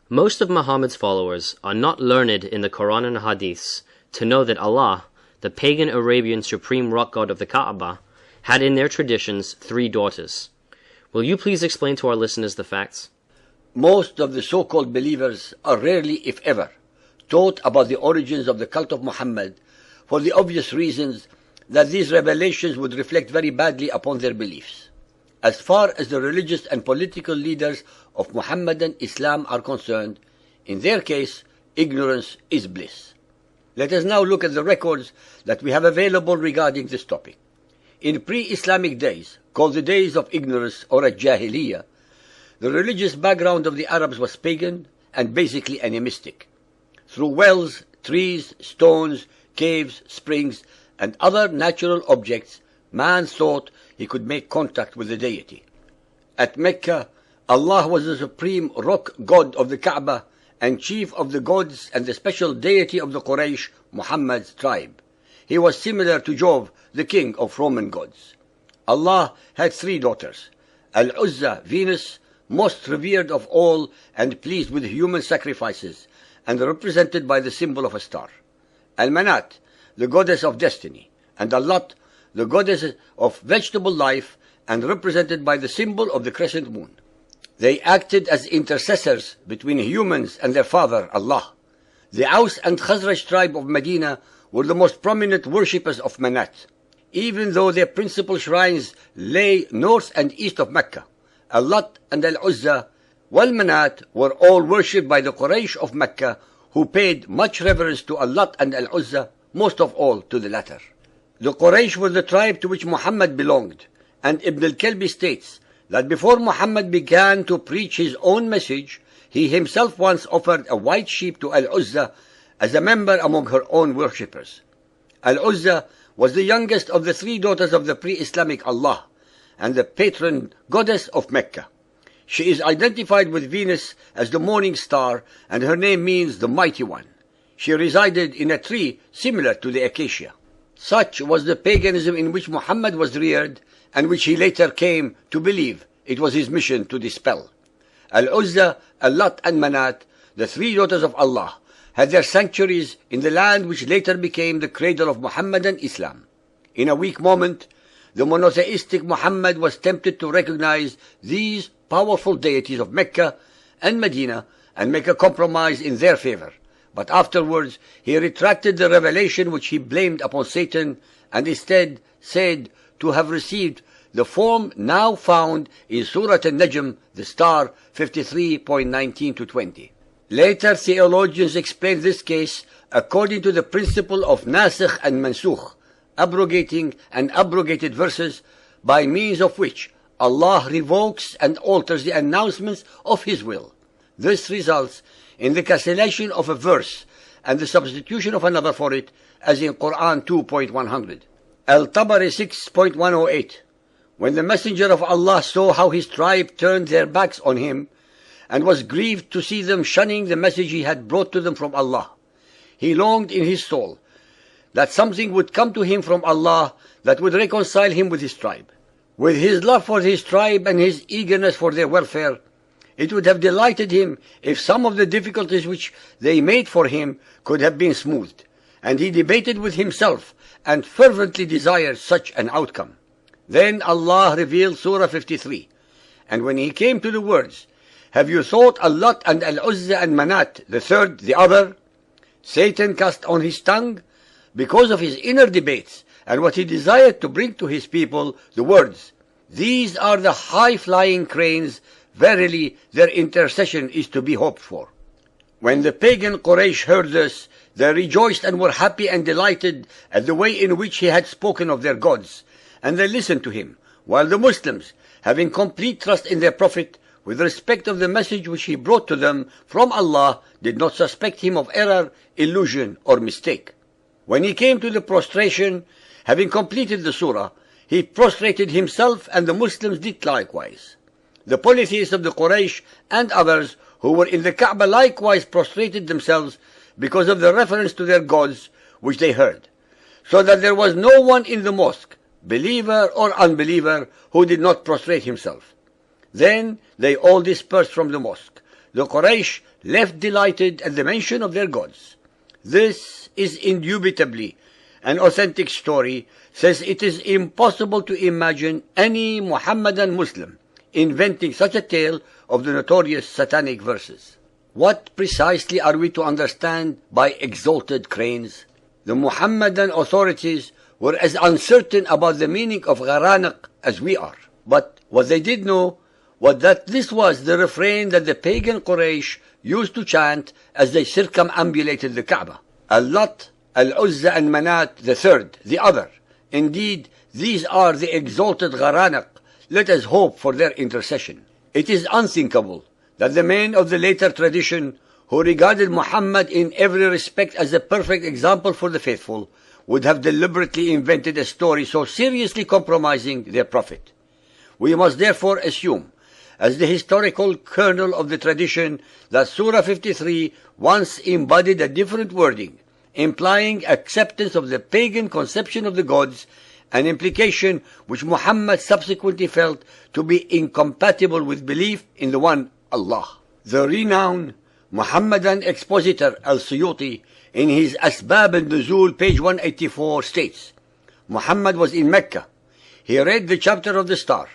Most of Muhammad's followers are not learned in the Quran and Hadiths to know that Allah, the pagan Arabian supreme rock god of the Kaaba, had in their traditions 3 daughters. Will you please explain to our listeners the facts? Most of the so-called believers are rarely, if ever, taught about the origins of the cult of Muhammad for the obvious reasons that these revelations would reflect very badly upon their beliefs. As far as the religious and political leaders of Muhammadan Islam are concerned, in their case, ignorance is bliss. Let us now look at the records that we have available regarding this topic. In pre-Islamic days, called the days of ignorance or Jahiliyyah, the religious background of the Arabs was pagan and basically animistic. Through wells, trees, stones, caves, springs, and other natural objects, man thought he could make contact with the deity. At Mecca, Allah was the supreme rock god of the Kaaba and chief of the gods and the special deity of the Quraysh, Muhammad's tribe. He was similar to Jove, the king of Roman gods. Allah had 3 daughters. Al-Uzza, Venus, most revered of all and pleased with human sacrifices, and represented by the symbol of a star. Al-Manat, the goddess of destiny, and Al-Lat, the goddess of vegetable life, and represented by the symbol of the crescent moon. They acted as intercessors between humans and their father, Allah. The Aus and Khazraj tribe of Medina were the most prominent worshippers of Manat. Even though their principal shrines lay north and east of Mecca, Al-Lat and Al-Uzza, Wal-Manat were all worshipped by the Quraysh of Mecca, who paid much reverence to Al-Lat and Al-Uzza, most of all to the latter. The Quraysh were the tribe to which Muhammad belonged, and Ibn al-Kalbi states that before Muhammad began to preach his own message, he himself once offered a white sheep to Al-Uzza as a member among her own worshippers. Al-Uzza was the youngest of the 3 daughters of the pre-Islamic Allah, and the patron goddess of Mecca. She is identified with Venus as the morning star, and her name means the mighty one. She resided in a tree similar to the acacia. Such was the paganism in which Muhammad was reared, and which he later came to believe it was his mission to dispel. Al-Uzza, Al-Lat and Manat, the 3 daughters of Allah, had their sanctuaries in the land which later became the cradle of Muhammadan Islam. In a weak moment, the monotheistic Muhammad was tempted to recognize these powerful deities of Mecca and Medina and make a compromise in their favor. But afterwards he retracted the revelation which he blamed upon Satan, and instead said to have received the form now found in Surah An-Najm, the star 53.19-20. Later theologians explained this case according to the principle of nasikh and mansukh, abrogating and abrogated verses, by means of which Allah revokes and alters the announcements of His will. This results in the cancellation of a verse and the substitution of another for it, as in Quran 2.100. Al-Tabari 6.108. When the Messenger of Allah saw how his tribe turned their backs on him, and was grieved to see them shunning the message he had brought to them from Allah, he longed in his soul that something would come to him from Allah that would reconcile him with his tribe. With his love for his tribe and his eagerness for their welfare, it would have delighted him if some of the difficulties which they made for him could have been smoothed, and he debated with himself and fervently desired such an outcome. Then Allah revealed Surah 53, and when he came to the words, "Have you thought Al-Lat and Al-Uzza and Manat, the third, the other?" Satan cast on his tongue, because of his inner debates and what he desired to bring to his people, the words, "These are the high-flying cranes, verily their intercession is to be hoped for." When the pagan Quraysh heard this, they rejoiced and were happy and delighted at the way in which he had spoken of their gods, and they listened to him, while the Muslims, having complete trust in their Prophet, with respect of the message which he brought to them from Allah, did not suspect him of error, illusion, or mistake. When he came to the prostration, having completed the surah, he prostrated himself, and the Muslims did likewise. The polytheists of the Quraysh and others who were in the Kaaba likewise prostrated themselves because of the reference to their gods which they heard, so that there was no one in the mosque, believer or unbeliever, who did not prostrate himself. Then they all dispersed from the mosque, The Quraysh left delighted at the mention of their gods. This is indubitably an authentic story, says it is impossible to imagine any Muhammadan Muslim inventing such a tale of the notorious satanic verses. What precisely are we to understand by exalted cranes? The Muhammadan authorities were as uncertain about the meaning of Gharaniq as we are. But what they did know was that this was the refrain that the pagan Quraysh used to chant as they circumambulated the Kaaba. Al-Lat, Al-Uzza and Manat, the third, the other. Indeed, these are the exalted Gharaniq. Let us hope for their intercession. It is unthinkable that the men of the later tradition, who regarded Muhammad in every respect as a perfect example for the faithful, would have deliberately invented a story so seriously compromising their prophet. We must therefore assume, as the historical kernel of the tradition, that Surah 53 once embodied a different wording, implying acceptance of the pagan conception of the gods, an implication which Muhammad subsequently felt to be incompatible with belief in the one Allah. The renowned Muhammadan expositor Al-Suyuti, in his Asbab al-Nuzul, page 184, states, Muhammad was in Mecca. He read the chapter of the star.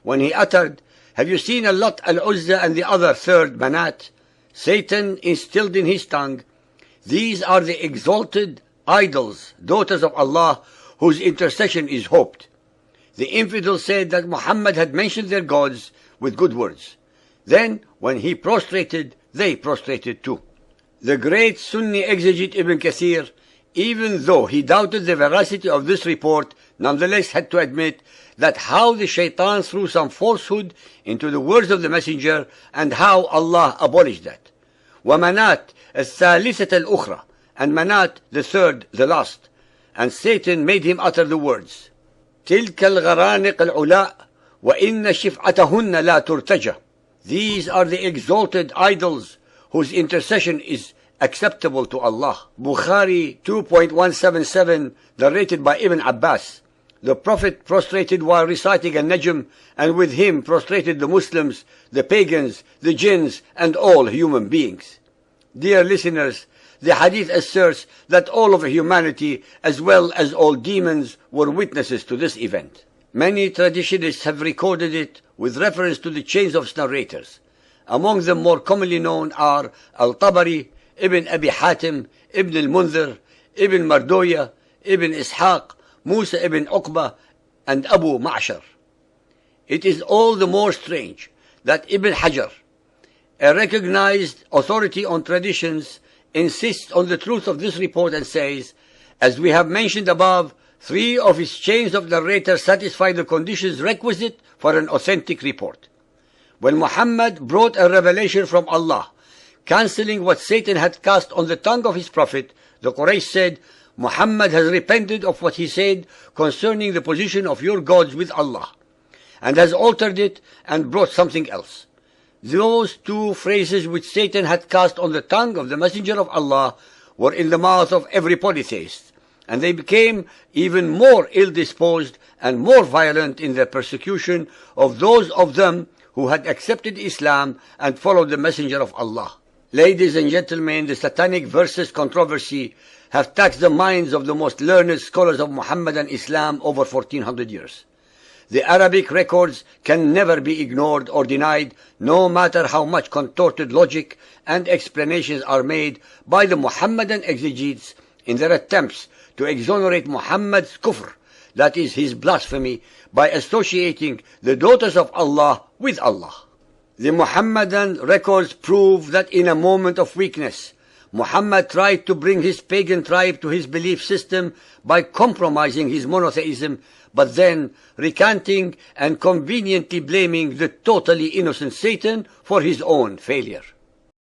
When he uttered, "Have you seen Al-Lat, Al-Uzza and the other third, Manat?" Satan instilled in his tongue, "These are the exalted idols, daughters of Allah, whose intercession is hoped." The infidel said that Muhammad had mentioned their gods with good words. Then, when he prostrated, they prostrated too. The great Sunni exegete Ibn Kathir, even though he doubted the veracity of this report, nonetheless had to admit that how the shaitan threw some falsehood into the words of the messenger and how Allah abolished that. وَمَنَاتْ الثَّالِثَةَ الْأُخْرَى, and Manat, the third, the last. And Satan made him utter the words, تِلْكَ الْغَرَانِقَ الْعُلَاء وَإِنَّ شِفْعَتَهُنَّ لَا تُرْتَجَى. These are the exalted idols whose intercession is acceptable to Allah. Bukhari 2.177, narrated by Ibn Abbas. The Prophet prostrated while reciting An-Najm, and with him prostrated the Muslims, the pagans, the jinns, and all human beings. Dear listeners, the hadith asserts that all of humanity, as well as all demons, were witnesses to this event. Many traditionists have recorded it with reference to the chains of narrators. Among them more commonly known are Al-Tabari, Ibn Abi Hatim, Ibn al-Munzir, Ibn Mardoya, Ibn Ishaq, Musa ibn Uqba, and Abu Ma'shar. It is all the more strange that Ibn Hajar, a recognized authority on traditions, insists on the truth of this report and says, as we have mentioned above, 3 of his chains of narrators satisfy the conditions requisite for an authentic report. When Muhammad brought a revelation from Allah, cancelling what Satan had cast on the tongue of his prophet, the Quraysh said, Muhammad has repented of what he said concerning the position of your gods with Allah, and has altered it and brought something else. Those 2 phrases which Satan had cast on the tongue of the Messenger of Allah were in the mouth of every polytheist, and they became even more ill-disposed and more violent in their persecution of those of them who had accepted Islam and followed the Messenger of Allah. Ladies and gentlemen, the satanic verses controversy have taxed the minds of the most learned scholars of Muhammadan Islam over 1400 years. The Arabic records can never be ignored or denied, no matter how much contorted logic and explanations are made by the Muhammadan exegetes in their attempts to exonerate Muhammad's kufr, that is his blasphemy, by associating the daughters of Allah with Allah. The Muhammadan records prove that in a moment of weakness, Muhammad tried to bring his pagan tribe to his belief system by compromising his monotheism, but then recanting and conveniently blaming the totally innocent Satan for his own failure.